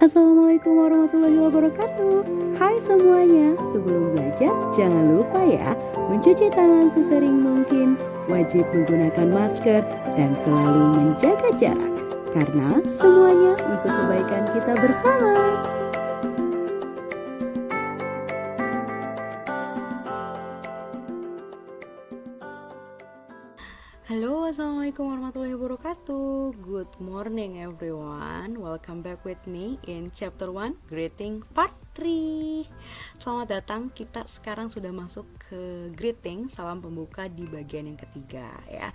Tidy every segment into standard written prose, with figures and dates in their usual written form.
Assalamualaikum warahmatullahi wabarakatuh. Hai semuanya, sebelum belajar jangan lupa ya mencuci tangan sesering mungkin, wajib menggunakan masker, dan selalu menjaga jarak. Karena semuanya untuk kebaikan kita bersama. Halo, assalamualaikum warahmatullahi wabarakatuh. Good morning everyone. Welcome back with me in chapter 1 greeting part 3. Selamat datang, kita sekarang sudah masuk ke greeting, salam pembuka di bagian yang ketiga ya.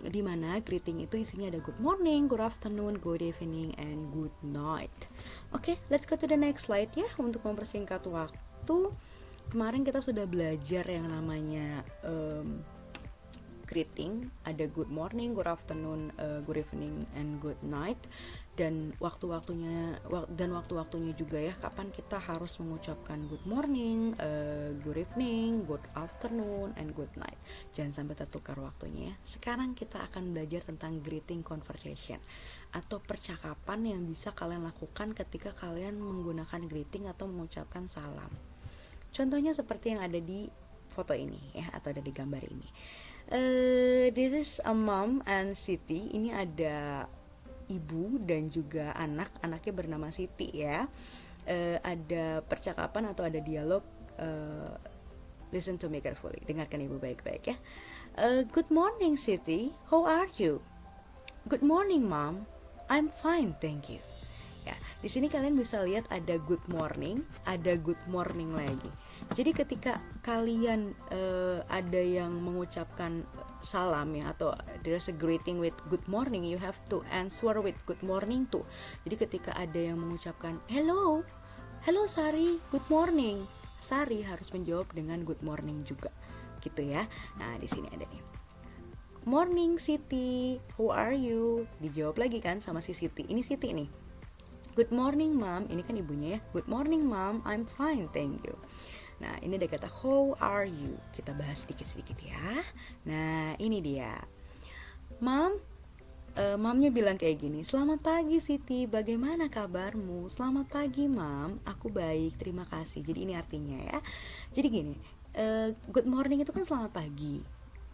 Dimana greeting itu isinya ada good morning, good afternoon, good evening, and good night. Oke, let's go to the next slide ya. Untuk mempersingkat waktu, kemarin kita sudah belajar yang namanya greeting, ada good morning, good afternoon, good evening, and good night, dan waktu-waktunya juga ya, kapan kita harus mengucapkan good morning, good evening, good afternoon, and good night. Jangan sampai tertukar waktunya ya. Sekarang kita akan belajar tentang greeting conversation atau percakapan yang bisa kalian lakukan ketika kalian menggunakan greeting atau mengucapkan salam. Contohnya seperti yang ada di foto ini ya, atau ada di gambar ini. This is a mom and Siti. Ini ada ibu dan juga anaknya bernama Siti ya. Ada percakapan atau ada dialog. Listen to me carefully. Dengarkan ibu baik-baik ya. Good morning Siti, how are you? Good morning mom, I'm fine thank you. Ya, di sini kalian bisa lihat ada good morning, ada good morning lagi. Jadi ketika kalian ada yang mengucapkan salam ya, atau there's a greeting with good morning, you have to answer with good morning too. Jadi ketika ada yang mengucapkan hello Sari, good morning, Sari harus menjawab dengan good morning juga, gitu ya. Nah di sini ada nih. Morning Siti, how are you? Dijawab lagi kan sama si Siti. Ini Siti nih. Good morning mom, ini kan ibunya ya. Good morning mom, I'm fine thank you. Nah ini ada kata how are you, kita bahas sedikit-sedikit ya. Nah ini dia Mom, Momnya bilang kayak gini, selamat pagi Siti, bagaimana kabarmu? Selamat pagi Mom, aku baik, terima kasih. Jadi ini artinya ya. Jadi gini, good morning itu kan selamat pagi.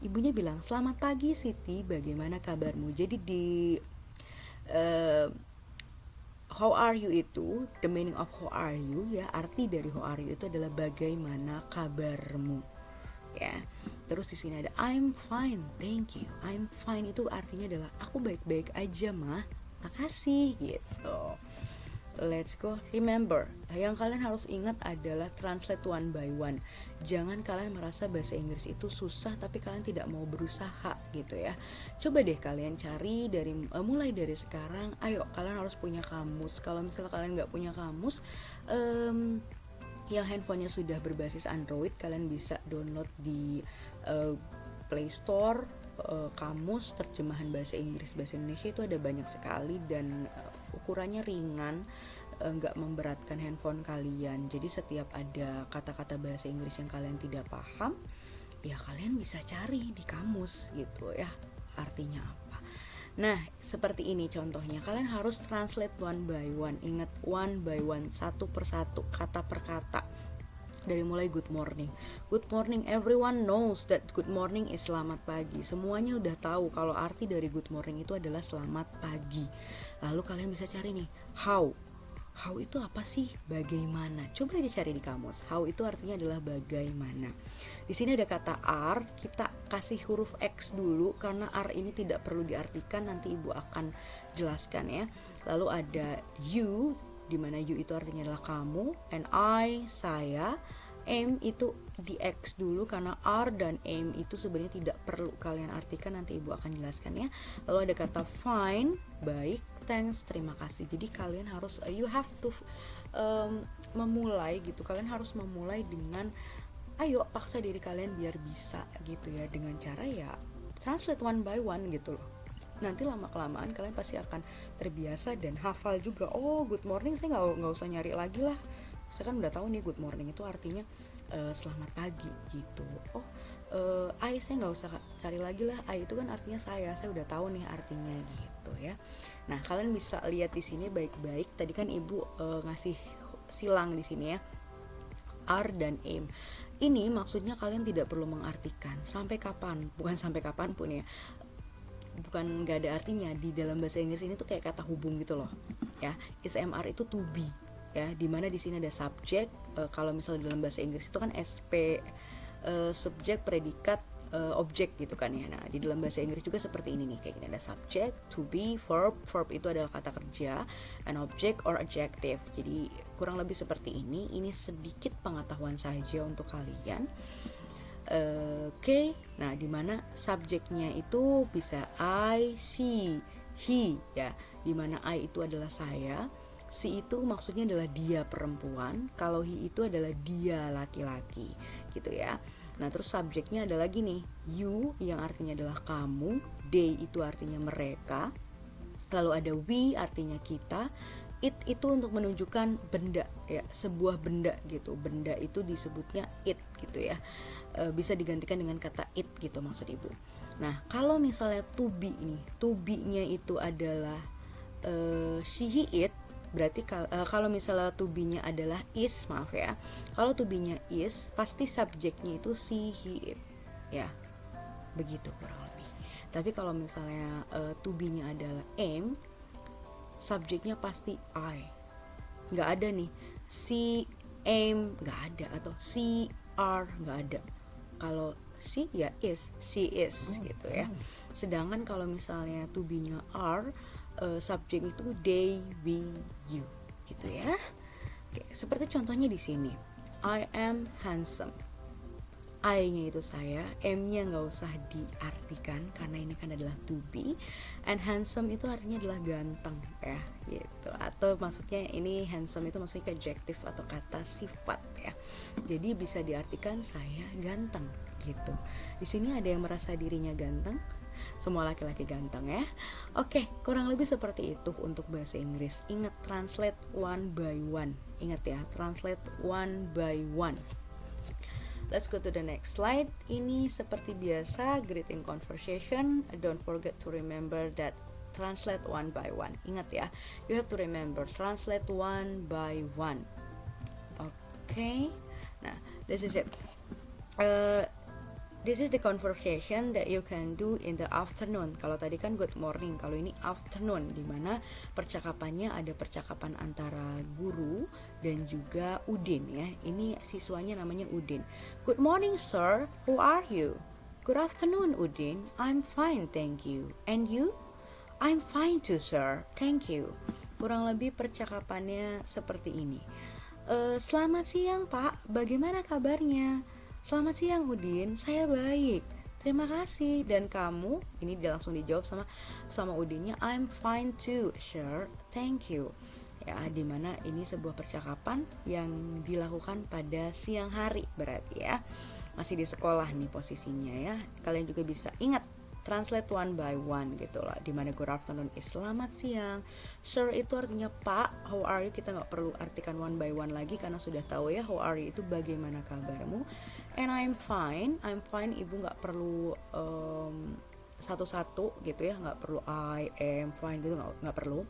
Ibunya bilang, selamat pagi Siti, bagaimana kabarmu? Jadi di how are you itu, the meaning of how are you ya, arti dari how are you itu adalah bagaimana kabarmu ya. Terus di sini ada I'm fine thank you. I'm fine itu artinya adalah aku baik-baik aja mah, makasih gitu. Let's go. Remember, yang kalian harus ingat adalah translate one by one. Jangan kalian merasa bahasa Inggris itu susah tapi kalian tidak mau berusaha gitu ya. Coba deh kalian cari dari mulai dari sekarang. Ayo kalian harus punya kamus. Kalau misalnya kalian nggak punya kamus, yang handphonenya sudah berbasis Android, kalian bisa download di Play Store kamus terjemahan bahasa Inggris bahasa Indonesia. Itu ada banyak sekali dan ukurannya ringan, nggak memberatkan handphone kalian. Jadi setiap ada kata-kata bahasa Inggris yang kalian tidak paham, ya kalian bisa cari di kamus gitu ya, artinya apa. Nah seperti ini contohnya, kalian harus translate one by one. Ingat, one by one, satu persatu, kata per kata. Dari mulai good morning, everyone knows that good morning is selamat pagi. Semuanya udah tahu kalau arti dari good morning itu adalah selamat pagi. Lalu kalian bisa cari nih, how itu apa sih? Bagaimana? Coba aja cari di kamus. How itu artinya adalah bagaimana. Di sini ada kata are, kita kasih huruf X dulu karena are ini tidak perlu diartikan, nanti ibu akan jelaskan ya. Lalu ada you, dimana you itu artinya adalah kamu, and I, saya. Am itu di X dulu karena are dan am itu sebenarnya tidak perlu kalian artikan, nanti ibu akan jelaskan ya. Lalu ada kata fine, baik, thanks, terima kasih. Jadi kalian harus you have to memulai gitu. Kalian harus memulai dengan ayo paksa diri kalian biar bisa gitu ya, dengan cara ya translate one by one gitu loh. Nanti lama-kelamaan kalian pasti akan terbiasa dan hafal juga. Oh good morning saya nggak usah nyari lagi lah, saya kan udah tahu nih good morning itu artinya selamat pagi gitu. Oh I saya nggak usah cari lagi lah, I itu kan artinya saya udah tahu nih artinya gitu. ya. Nah, kalian bisa lihat di sini baik-baik. Tadi kan Ibu ngasih silang di sini ya. Are dan am. Ini maksudnya kalian tidak perlu mengartikan sampai kapan, bukan sampai kapan pun ya. Bukan nggak ada artinya. Di dalam bahasa Inggris ini tuh kayak kata hubung gitu loh. Ya, is am are itu to be ya, dimana di sini ada subjek. Kalau misalnya dalam bahasa Inggris itu kan SP, subjek, predikat, objek gitu kan ya. Nah, di dalam bahasa Inggris juga seperti ini nih, kayak gini ada subject, to be, verb itu adalah kata kerja, an object or adjective. Jadi kurang lebih seperti ini. Ini sedikit pengetahuan saja untuk kalian. Oke. Nah, dimana subjeknya itu bisa I, she, he ya, dimana I itu adalah saya, she itu maksudnya adalah dia perempuan, kalau he itu adalah dia laki-laki gitu ya. Nah, terus subjeknya ada lagi nih, you yang artinya adalah kamu, they itu artinya mereka, lalu ada we artinya kita, it itu untuk menunjukkan benda ya, sebuah benda gitu. Benda itu disebutnya it gitu ya. Bisa digantikan dengan kata it gitu maksud Ibu. Nah, kalau misalnya to be ini, to be-nya itu adalah she, he, it, berarti kalau misalnya to be-nya adalah is, maaf ya, kalau to be-nya is pasti subjeknya itu she, he, it ya, begitu kurang lebih. Tapi kalau misalnya to be-nya adalah am, subjeknya pasti I, nggak ada nih she, am, nggak ada, atau she, are, nggak ada. Kalau she ya is, she is gitu ya. Sedangkan kalau misalnya to be-nya are, subjek itu they, we, you gitu ya. Oke, seperti contohnya di sini, I am handsome. I-nya itu saya, M-nya nggak usah diartikan karena ini kan adalah to be, and handsome itu artinya adalah ganteng ya gitu. Atau maksudnya ini handsome itu maksudnya adjective atau kata sifat ya. Jadi bisa diartikan saya ganteng gitu. Di sini ada yang merasa dirinya ganteng? Semua laki-laki ganteng ya. Oke, kurang lebih seperti itu untuk bahasa Inggris. Ingat, translate one by one. Ingat ya, translate one by one. Let's go to the next slide. Ini seperti biasa, greeting conversation. Don't forget to remember that translate one by one. Ingat ya, you have to remember translate one by one. Okay. Nah, this is it. This is the conversation that you can do in the afternoon. Kalau tadi kan good morning, kalau ini afternoon, dimana percakapannya ada percakapan antara guru dan juga Udin ya. Ini siswanya namanya Udin. Good morning sir, who are you? Good afternoon Udin, I'm fine thank you. And you? I'm fine too sir, thank you. Kurang lebih percakapannya seperti ini. Selamat siang pak, bagaimana kabarnya? Selamat siang Udin, saya baik, terima kasih. Dan kamu? Ini dia langsung dijawab sama Udinnya, I'm fine too, sure, thank you. Ya, dimana ini sebuah percakapan yang dilakukan pada siang hari berarti ya. Masih di sekolah nih posisinya ya. Kalian juga bisa ingat translate one by one gitu loh. Dimana good afternoon is selamat siang, sir itu artinya pak, how are you kita nggak perlu artikan one by one lagi karena sudah tahu ya how are you itu bagaimana kabarmu. And I'm fine ibu nggak perlu satu-satu gitu ya, nggak perlu I am fine gitu, nggak perlu.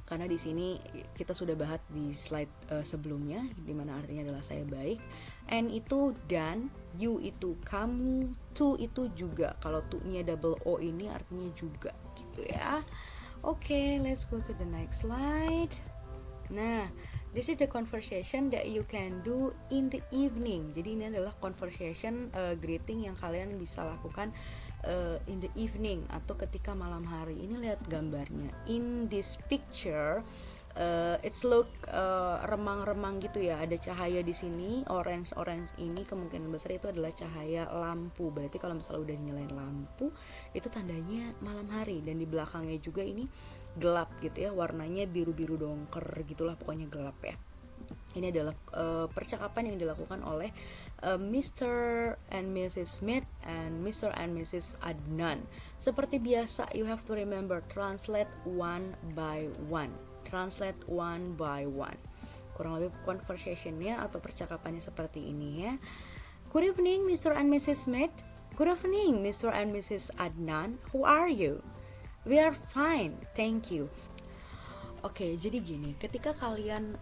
Karena di sini kita sudah bahas di slide sebelumnya, dimana artinya adalah saya baik. And itu dan, you itu kamu, to itu juga. Kalau to-nya double O ini artinya juga gitu ya. Oke, let's go to the next slide. Nah, this is the conversation that you can do in the evening. Jadi ini adalah conversation greeting yang kalian bisa lakukan in the evening atau ketika malam hari. Ini lihat gambarnya. In this picture, it's look remang-remang gitu ya. Ada cahaya di sini, orange ini kemungkinan besar itu adalah cahaya lampu. Berarti kalau misalnya udah nyalain lampu, itu tandanya malam hari. Dan di belakangnya juga ini gelap gitu ya, warnanya biru-biru dongker gitulah, pokoknya gelap ya. Ini adalah percakapan yang dilakukan oleh Mr. and Mrs. Smith and Mr. and Mrs. Adnan. Seperti biasa, you have to remember translate one by one. Translate one by one. Kurang lebih conversationnya atau percakapannya seperti ini ya. Good evening Mr. and Mrs. Smith. Good evening Mr. and Mrs. Adnan. Who are you? We are fine, thank you. Oke, jadi gini, ketika kalian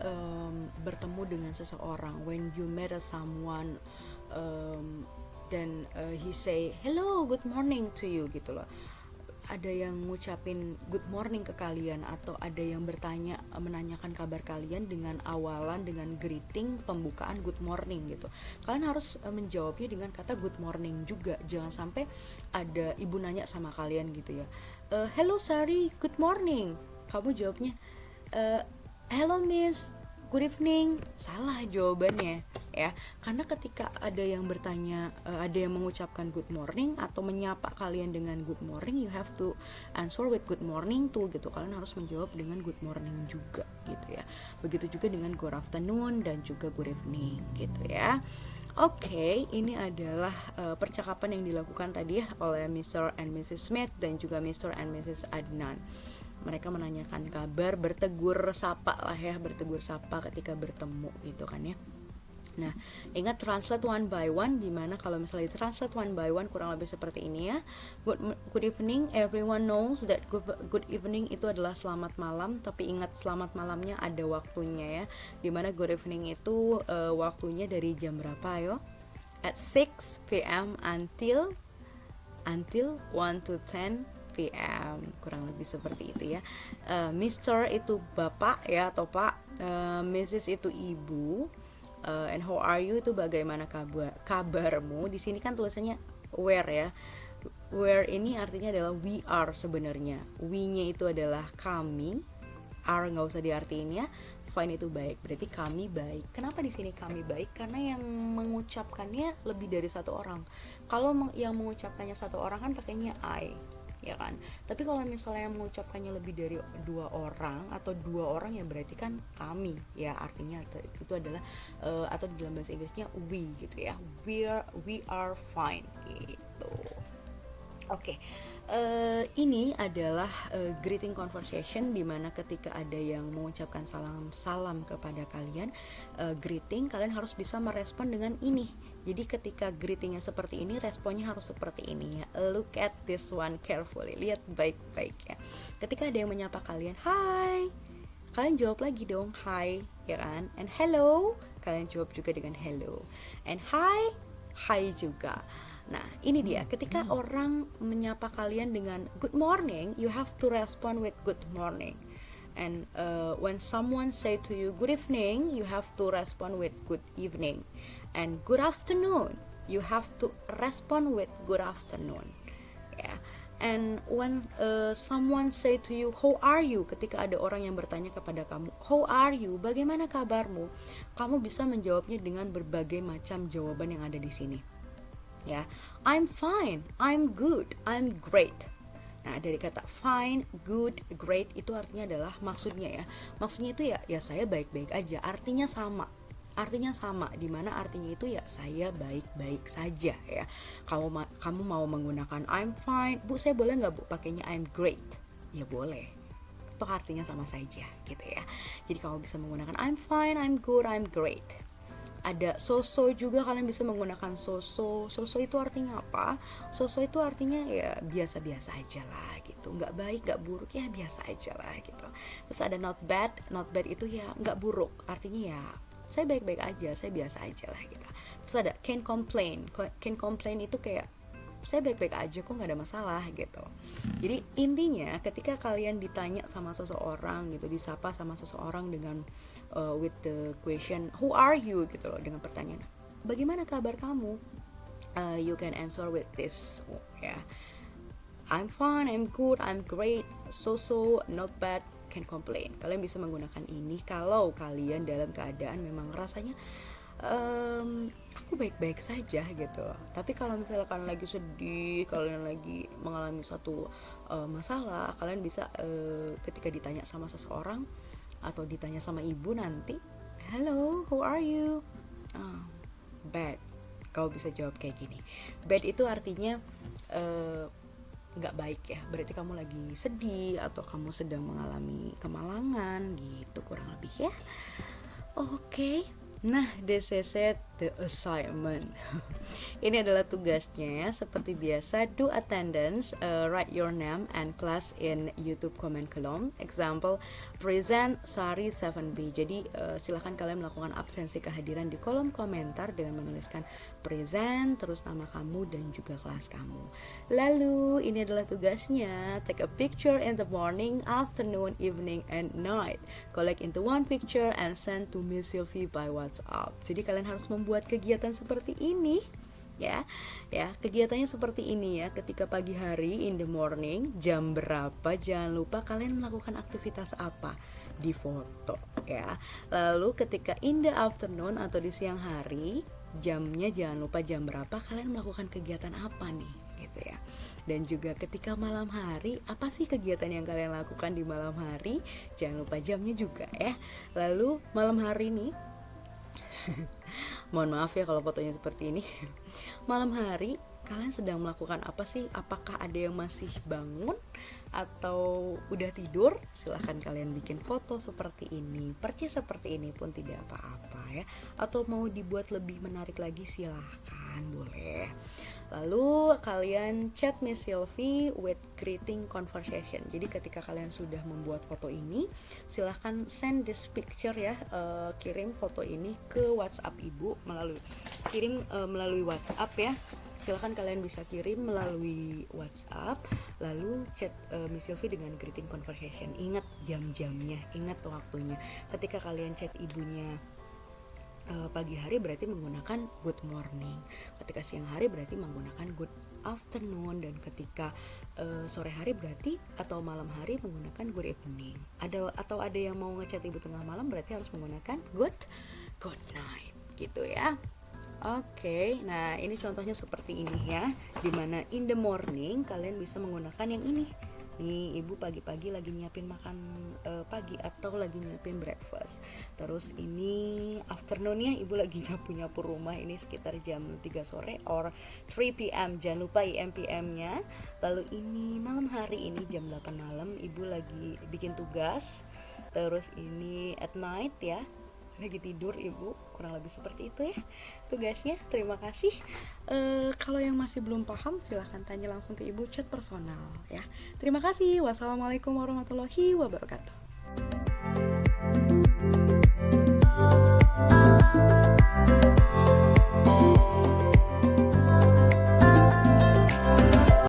bertemu dengan seseorang, when you met a someone, um, dan he say hello, good morning to you gitu loh. Ada yang ngucapin good morning ke kalian, atau ada yang bertanya, menanyakan kabar kalian dengan awalan dengan greeting pembukaan good morning gitu. Kalian harus menjawabnya dengan kata good morning juga. Jangan sampai ada ibu nanya sama kalian gitu ya, hello Sari, good morning. Kamu jawabnya, "Eh, hello Miss, good evening." Salah jawabannya ya. Karena ketika ada yang bertanya, ada yang mengucapkan good morning atau menyapa kalian dengan good morning, you have to answer with good morning too gitu. Kalian harus menjawab dengan good morning juga gitu ya. Begitu juga dengan good afternoon dan juga good evening gitu ya. Oke, ini adalah percakapan yang dilakukan tadi ya oleh Mr. and Mrs. Smith dan juga Mr. and Mrs. Adnan. Mereka menanyakan kabar, bertegur sapa lah ya, bertegur sapa ketika bertemu gitu kan ya. Nah, ingat translate one by one, dimana kalau misalnya translate one by one kurang lebih seperti ini ya. Good evening, everyone knows that good evening itu adalah selamat malam, tapi ingat selamat malamnya ada waktunya ya. Dimana good evening itu waktunya dari jam berapa yo? At 6 p.m. until 1 to 10 p.m. kurang lebih seperti itu ya. Mr. itu bapak ya atau pak, Mrs. itu ibu, and how are you itu bagaimana kabarmu. Di sini kan tulisannya where ya. Where ini artinya adalah we are sebenarnya. We-nya itu adalah kami. Are nggak usah diartiin ya. Fine itu baik, berarti kami baik. Kenapa di sini kami baik? Karena yang mengucapkannya lebih dari satu orang. Kalau yang mengucapkannya satu orang kan pakainya I, ya kan. Tapi kalau misalnya yang mengucapkannya lebih dari 2 orang atau 2 orang ya berarti kan kami ya, artinya itu adalah atau di dalam bahasa Inggrisnya we gitu ya. We are fine gitu. Oke, ini adalah greeting conversation, dimana ketika ada yang mengucapkan salam kepada kalian, greeting, kalian harus bisa merespon dengan ini. Jadi ketika greetingnya seperti ini, responnya harus seperti ini ya. Look at this one carefully, lihat baik-baik ya. Ketika ada yang menyapa kalian, hi, kalian jawab lagi dong, hi, ya kan. And hello, kalian jawab juga dengan hello. And hi juga. Nah, ini dia, ketika orang menyapa kalian dengan good morning, you have to respond with good morning. And when someone say to you good evening, you have to respond with good evening. And good afternoon, you have to respond with good afternoon. Yeah. And when someone say to you how are you, ketika ada orang yang bertanya kepada kamu how are you, bagaimana kabarmu, kamu bisa menjawabnya dengan berbagai macam jawaban yang ada di sini. Ya, I'm fine, I'm good, I'm great. Nah, dari kata fine, good, great itu artinya adalah maksudnya itu ya saya baik-baik aja. Artinya sama, dimana artinya itu ya saya baik-baik saja ya. Kamu mau menggunakan I'm fine, Bu, saya boleh nggak Bu pakainya I'm great? Ya boleh, toh artinya sama saja gitu ya. Jadi kamu bisa menggunakan I'm fine, I'm good, I'm great. Ada so-so juga, kalian bisa menggunakan so-so. So-so itu artinya apa? So-so itu artinya ya biasa-biasa aja lah gitu, nggak baik, nggak buruk, ya biasa aja lah gitu. Terus ada not bad itu ya nggak buruk, artinya ya saya baik-baik aja, saya biasa aja lah gitu. Terus ada can't complain itu kayak saya baik-baik aja kok, nggak ada masalah gitu. Jadi intinya ketika kalian ditanya sama seseorang gitu, disapa sama seseorang dengan with the question who are you gitu loh, dengan pertanyaan bagaimana kabar kamu, you can answer with this ya. I'm fine, I'm good, I'm great, so not bad, can't complain. Kalian bisa menggunakan ini kalau kalian dalam keadaan memang rasanya aku baik-baik saja gitu. Tapi kalau misalnya kalian lagi sedih, kalian lagi mengalami suatu masalah, kalian bisa ketika ditanya sama seseorang atau ditanya sama ibu nanti, hello, how are you? Bad. Kau bisa jawab kayak gini. Bad itu artinya nggak baik ya, berarti kamu lagi sedih atau kamu sedang mengalami kemalangan gitu kurang lebih ya. Oke. Nah, this is it the assignment. Ini adalah tugasnya ya. Seperti biasa, do attendance, write your name and class in YouTube comment column. Example, present Sari 7B. Jadi silahkan kalian melakukan absensi kehadiran di kolom komentar dengan menuliskan present, terus nama kamu dan juga kelas kamu. Lalu ini adalah tugasnya, take a picture in the morning, afternoon, evening, and night. Collect into one picture and send to Miss Sylvie by WhatsApp. Jadi kalian harus membuat kegiatan seperti ini. Ya, kegiatannya seperti ini ya. Ketika pagi hari in the morning, jam berapa, jangan lupa kalian melakukan aktivitas apa, di foto ya. Lalu ketika in the afternoon atau di siang hari, jamnya jangan lupa jam berapa, kalian melakukan kegiatan apa nih gitu ya. Dan juga ketika malam hari, apa sih kegiatan yang kalian lakukan di malam hari, jangan lupa jamnya juga ya. Lalu malam hari nih mohon maaf ya kalau fotonya seperti ini. Malam hari kalian sedang melakukan apa sih? Apakah ada yang masih bangun atau udah tidur? Silahkan kalian bikin foto seperti ini. Percis seperti ini pun tidak apa-apa ya. Atau mau dibuat lebih menarik lagi, silahkan, boleh. Lalu kalian chat Miss Sylvie with greeting conversation. Jadi ketika kalian sudah membuat foto ini, silahkan send this picture ya, kirim foto ini ke WhatsApp ibu melalui WhatsApp ya. Silahkan kalian bisa kirim melalui WhatsApp, lalu chat Miss Sylvie dengan greeting conversation. Ingat jam-jamnya, ingat waktunya. Ketika kalian chat ibunya pagi hari berarti menggunakan good morning, ketika siang hari berarti menggunakan good afternoon, dan ketika sore hari berarti atau malam hari menggunakan good evening. Atau ada yang mau ngechat ibu tengah malam berarti harus menggunakan good night gitu ya. Oke, nah ini contohnya seperti ini ya, dimana in the morning kalian bisa menggunakan yang ini. Nih ibu pagi-pagi lagi nyiapin makan pagi atau lagi nyiapin breakfast. Terus ini afternoonnya ibu lagi nyapu rumah, ini sekitar jam 3 sore or 3 p.m. Jangan lupa PM nya. Lalu ini malam hari, ini jam 8 malam ibu lagi bikin tugas. Terus ini at night ya, lagi tidur ibu, kurang lebih seperti itu ya tugasnya. Terima kasih. Kalau yang masih belum paham silahkan tanya langsung ke ibu, chat personal ya. Terima kasih. Wassalamualaikum warahmatullahi wabarakatuh.